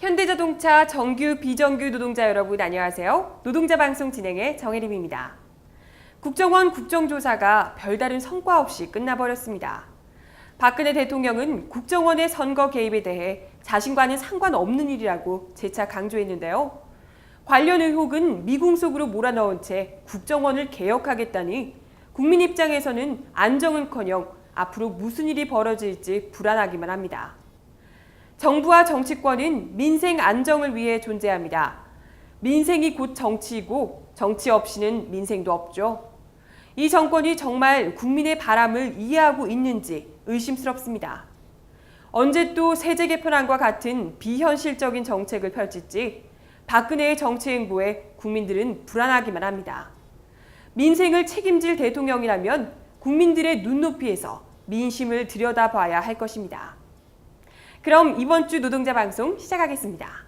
현대자동차 정규, 비정규 노동자 여러분 안녕하세요. 노동자 방송 진행의 정혜림입니다. 국정원 국정조사가 별다른 성과 없이 끝나버렸습니다. 박근혜 대통령은 국정원의 선거 개입에 대해 자신과는 상관없는 일이라고 재차 강조했는데요. 관련 의혹은 미궁속으로 몰아넣은 채 국정원을 개혁하겠다니 국민 입장에서는 안정은커녕 앞으로 무슨 일이 벌어질지 불안하기만 합니다. 정부와 정치권은 민생 안정을 위해 존재합니다. 민생이 곧 정치이고 정치 없이는 민생도 없죠. 이 정권이 정말 국민의 바람을 이해하고 있는지 의심스럽습니다. 언제 또 세제 개편안과 같은 비현실적인 정책을 펼칠지 박근혜의 정치 행보에 국민들은 불안하기만 합니다. 민생을 책임질 대통령이라면 국민들의 눈높이에서 민심을 들여다봐야 할 것입니다. 그럼 이번 주 노동자 방송 시작하겠습니다.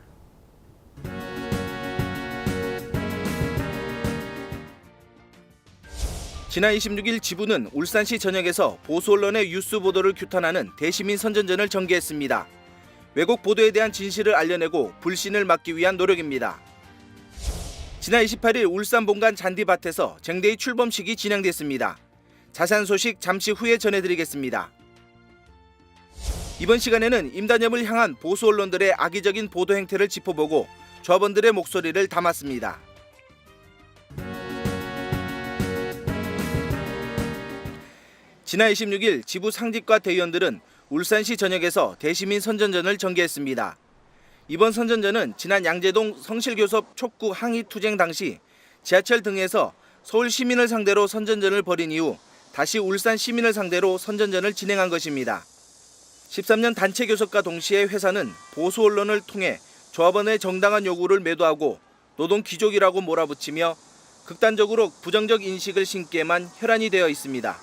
지난 26일 지부는 울산시 전역에서 보수 언론의 뉴스 보도를 규탄하는 대시민 선전전을 전개했습니다. 왜곡 보도에 대한 진실을 알려내고 불신을 막기 위한 노력입니다. 지난 28일 울산 본관 잔디밭에서 쟁대의 출범식이 진행됐습니다. 자세한 소식 잠시 후에 전해드리겠습니다. 이번 시간에는 임단협을 향한 보수 언론들의 악의적인 보도 행태를 짚어보고 조합원들의 목소리를 담았습니다. 지난 26일 지부 상직과 대의원들은 울산시 전역에서 대시민 선전전을 전개했습니다. 이번 선전전은 지난 양재동 성실교섭 촉구 항의 투쟁 당시 지하철 등에서 서울 시민을 상대로 선전전을 벌인 이후 다시 울산 시민을 상대로 선전전을 진행한 것입니다. 13년 단체 교섭과 동시에 회사는 보수 언론을 통해 조합원의 정당한 요구를 매도하고 노동 귀족이라고 몰아붙이며 극단적으로 부정적 인식을 심기에만 혈안이 되어 있습니다.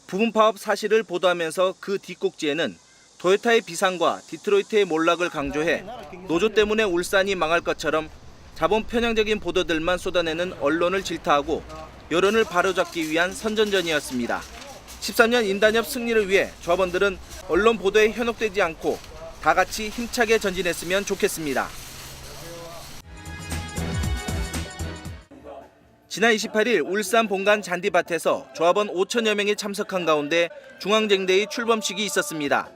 부분 파업 사실을 보도하면서 그 뒷꼭지에는 토요타의 비상과 디트로이트의 몰락을 강조해 노조 때문에 울산이 망할 것처럼 자본 편향적인 보도들만 쏟아내는 언론을 질타하고 여론을 바로잡기 위한 선전전이었습니다. 13년 임단협 승리를 위해 조합원들은 언론 보도에 현혹되지 않고 다 같이 힘차게 전진했으면 좋겠습니다. 지난 28일 울산 본관 잔디밭에서 조합원 5천여 명이 참석한 가운데 중앙쟁대의 출범식이 있었습니다.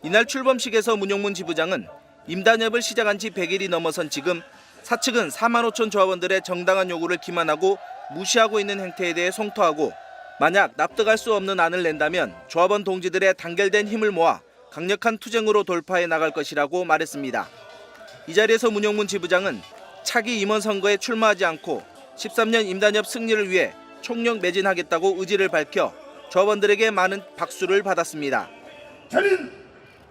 이날 출범식에서 문용문 지부장은 임단협을 시작한 지 100일이 넘어선 지금 사측은 4만 5천 조합원들의 정당한 요구를 기만하고 무시하고 있는 행태에 대해 성토하고 만약 납득할 수 없는 안을 낸다면 조합원 동지들의 단결된 힘을 모아 강력한 투쟁으로 돌파해 나갈 것이라고 말했습니다. 이 자리에서 문용문 지부장은 차기 임원 선거에 출마하지 않고 13년 임단협 승리를 위해 총력 매진하겠다고 의지를 밝혀 조합원들에게 많은 박수를 받았습니다. 저는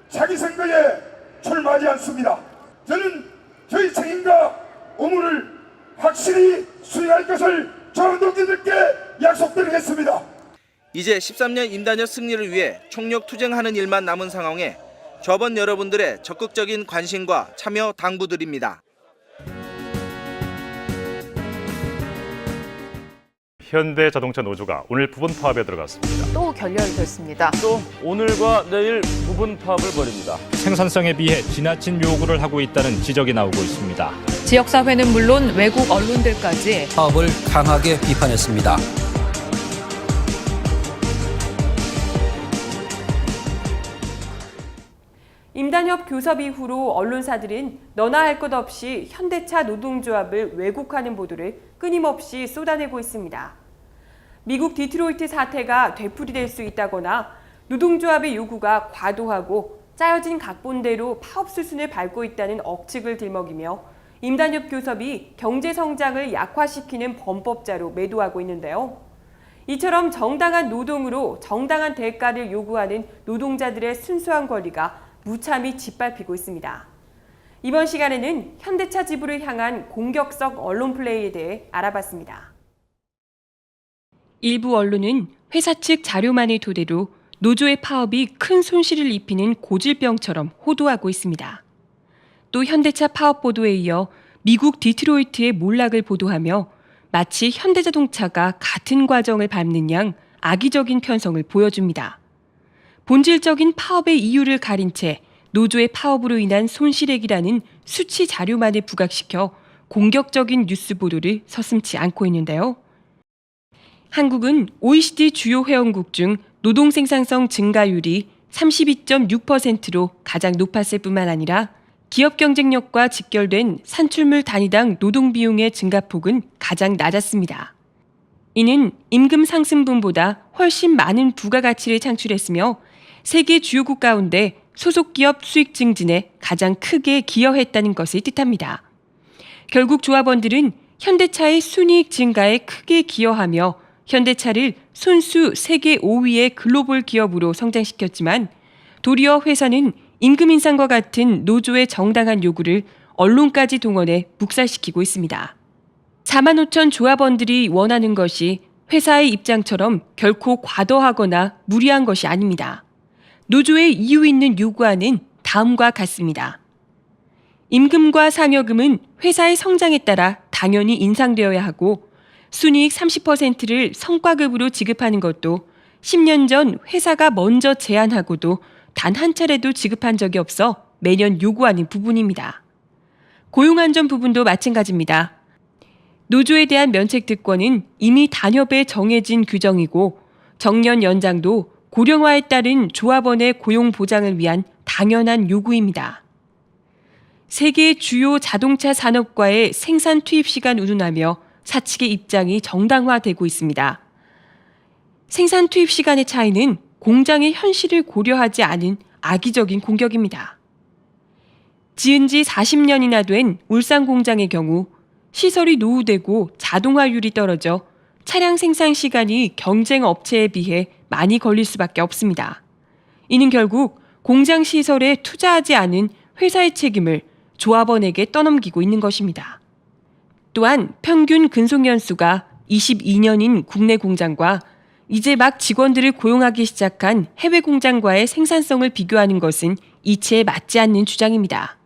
차기 선거에 출마하지 않습니다. 저는 저희 책임과 의무를 확실히 수행할 것을 조합원 동지들께 약속드리겠습니다. 이제 13년 임단협 승리를 위해 총력 투쟁하는 일만 남은 상황에 조합원 여러분들의 적극적인 관심과 참여 당부드립니다. 현대자동차 노조가 오늘 부분 파업에 들어갔습니다. 또 결렬됐습니다. 또 오늘과 내일 부분 파업을 벌입니다. 생산성에 비해 지나친 요구를 하고 있다는 지적이 나오고 있습니다. 지역사회는 물론 외국 언론들까지 파업을 강하게 비판했습니다. 임단협 교섭 이후로 언론사들은 너나 할 것 없이 현대차 노동조합을 왜곡하는 보도를 끊임없이 쏟아내고 있습니다. 미국 디트로이트 사태가 되풀이될 수 있다거나 노동조합의 요구가 과도하고 짜여진 각본대로 파업 수순을 밟고 있다는 억측을 들먹이며 임단협 교섭이 경제 성장을 약화시키는 범법자로 매도하고 있는데요. 이처럼 정당한 노동으로 정당한 대가를 요구하는 노동자들의 순수한 권리가 무참히 짓밟히고 있습니다. 이번 시간에는 현대차 지부를 향한 공격적 언론 플레이에 대해 알아봤습니다. 일부 언론은 회사 측 자료만을 토대로 노조의 파업이 큰 손실을 입히는 고질병처럼 호도하고 있습니다. 또 현대차 파업 보도에 이어 미국 디트로이트의 몰락을 보도하며 마치 현대자동차가 같은 과정을 밟는 양 악의적인 편성을 보여줍니다. 본질적인 파업의 이유를 가린 채 노조의 파업으로 인한 손실액이라는 수치 자료만을 부각시켜 공격적인 뉴스 보도를 서슴지 않고 있는데요. 한국은 OECD 주요 회원국 중 노동 생산성 증가율이 32.6%로 가장 높았을 뿐만 아니라 기업 경쟁력과 직결된 산출물 단위당 노동 비용의 증가폭은 가장 낮았습니다. 이는 임금 상승분보다 훨씬 많은 부가가치를 창출했으며 세계 주요국 가운데 소속 기업 수익 증진에 가장 크게 기여했다는 것을 뜻합니다. 결국 조합원들은 현대차의 순이익 증가에 크게 기여하며 현대차를 손수 세계 5위의 글로벌 기업으로 성장시켰지만 도리어 회사는 임금 인상과 같은 노조의 정당한 요구를 언론까지 동원해 묵살시키고 있습니다. 4만 5천 조합원들이 원하는 것이 회사의 입장처럼 결코 과도하거나 무리한 것이 아닙니다. 노조의 이유 있는 요구안은 다음과 같습니다. 임금과 상여금은 회사의 성장에 따라 당연히 인상되어야 하고 순이익 30%를 성과급으로 지급하는 것도 10년 전 회사가 먼저 제안하고도 단 한 차례도 지급한 적이 없어 매년 요구하는 부분입니다. 고용안전 부분도 마찬가지입니다. 노조에 대한 면책특권은 이미 단협에 정해진 규정이고 정년 연장도 고령화에 따른 조합원의 고용 보장을 위한 당연한 요구입니다. 세계 주요 자동차 산업과의 생산 투입 시간 운운하며 사측의 입장이 정당화되고 있습니다. 생산 투입 시간의 차이는 공장의 현실을 고려하지 않은 악의적인 공격입니다. 지은 지 40년이나 된 울산 공장의 경우 시설이 노후되고 자동화율이 떨어져 차량 생산 시간이 경쟁 업체에 비해 많이 걸릴 수밖에 없습니다. 이는 결국 공장 시설에 투자하지 않은 회사의 책임을 조합원에게 떠넘기고 있는 것입니다. 또한 평균 근속 연수가 22년인 국내 공장과 이제 막 직원들을 고용하기 시작한 해외 공장과의 생산성을 비교하는 것은 이치에 맞지 않는 주장입니다.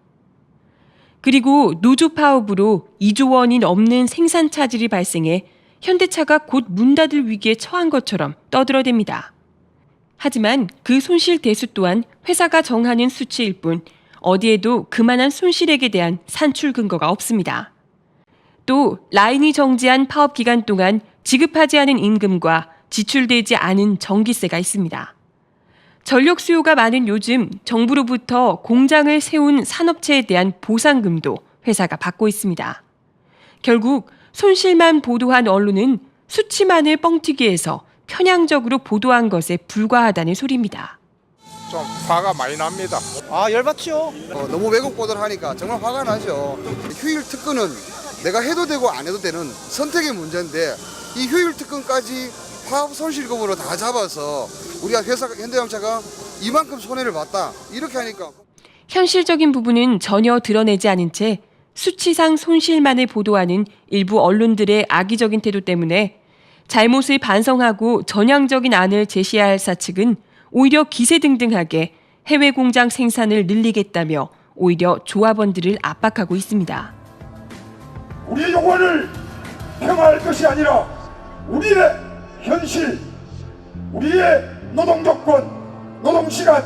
그리고 노조 파업으로 2조 원이 넘는 생산 차질이 발생해 현대차가 곧 문 닫을 위기에 처한 것처럼 떠들어댑니다. 하지만 그 손실 대수 또한 회사가 정하는 수치일 뿐 어디에도 그만한 손실액에 대한 산출 근거가 없습니다. 또 라인이 정지한 파업 기간 동안 지급하지 않은 임금과 지출되지 않은 전기세가 있습니다. 전력 수요가 많은 요즘 정부로부터 공장을 세운 산업체에 대한 보상금도 회사가 받고 있습니다. 결국 손실만 보도한 언론은 수치만을 뻥튀기 해서 편향적으로 보도한 것에 불과하다는 소리입니다. 좀 화가 많이 납니다. 열받죠. 너무 왜곡 보도를 하니까 정말 화가 나죠. 휴일 특근은 내가 해도 되고 안 해도 되는 선택의 문제인데 이 휴일 특근까지 파업 손실금으로 다 잡아서 우리가 회사 현대자동차가 이만큼 손해를 봤다 이렇게 하니까 현실적인 부분은 전혀 드러내지 않은 채 수치상 손실만을 보도하는 일부 언론들의 악의적인 태도 때문에 잘못을 반성하고 전향적인 안을 제시해야 할 사측은 오히려 기세등등하게 해외 공장 생산을 늘리겠다며 오히려 조합원들을 압박하고 있습니다. 우리의 요구안을 폄하할 것이 아니라 우리의 현실, 우리의 노동조건, 노동시간,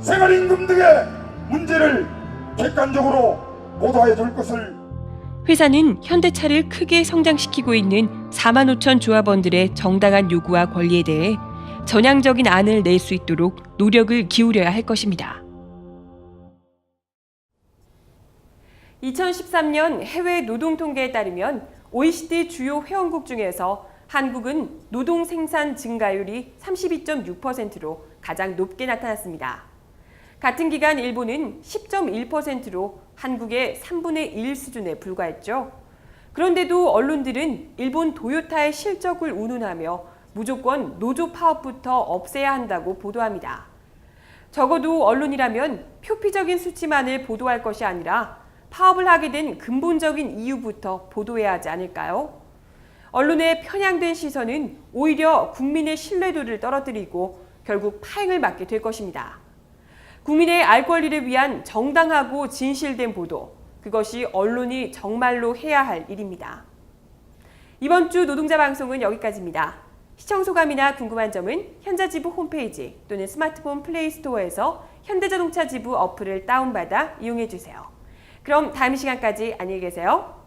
생활임금 등의 문제를 객관적으로 보도해 줄 것을. 회사는 현대차를 크게 성장시키고 있는 4만 5천 조합원들의 정당한 요구와 권리에 대해 전향적인 안을 낼 수 있도록 노력을 기울여야 할 것입니다. 2013년 해외 노동 통계에 따르면 OECD 주요 회원국 중에서 한국은 노동 생산 증가율이 32.6%로 가장 높게 나타났습니다. 같은 기간 일본은 10.1%로 한국의 3분의 1 수준에 불과했죠. 그런데도 언론들은 일본 도요타의 실적을 운운하며 무조건 노조 파업부터 없애야 한다고 보도합니다. 적어도 언론이라면 표피적인 수치만을 보도할 것이 아니라 파업을 하게 된 근본적인 이유부터 보도해야 하지 않을까요? 언론의 편향된 시선은 오히려 국민의 신뢰도를 떨어뜨리고 결국 파행을 맞게 될 것입니다. 국민의 알 권리를 위한 정당하고 진실된 보도, 그것이 언론이 정말로 해야 할 일입니다. 이번 주 노동자 방송은 여기까지입니다. 시청 소감이나 궁금한 점은 현자지부 홈페이지 또는 스마트폰 플레이 스토어에서 현대자동차 지부 어플을 다운받아 이용해주세요. 그럼 다음 시간까지 안녕히 계세요.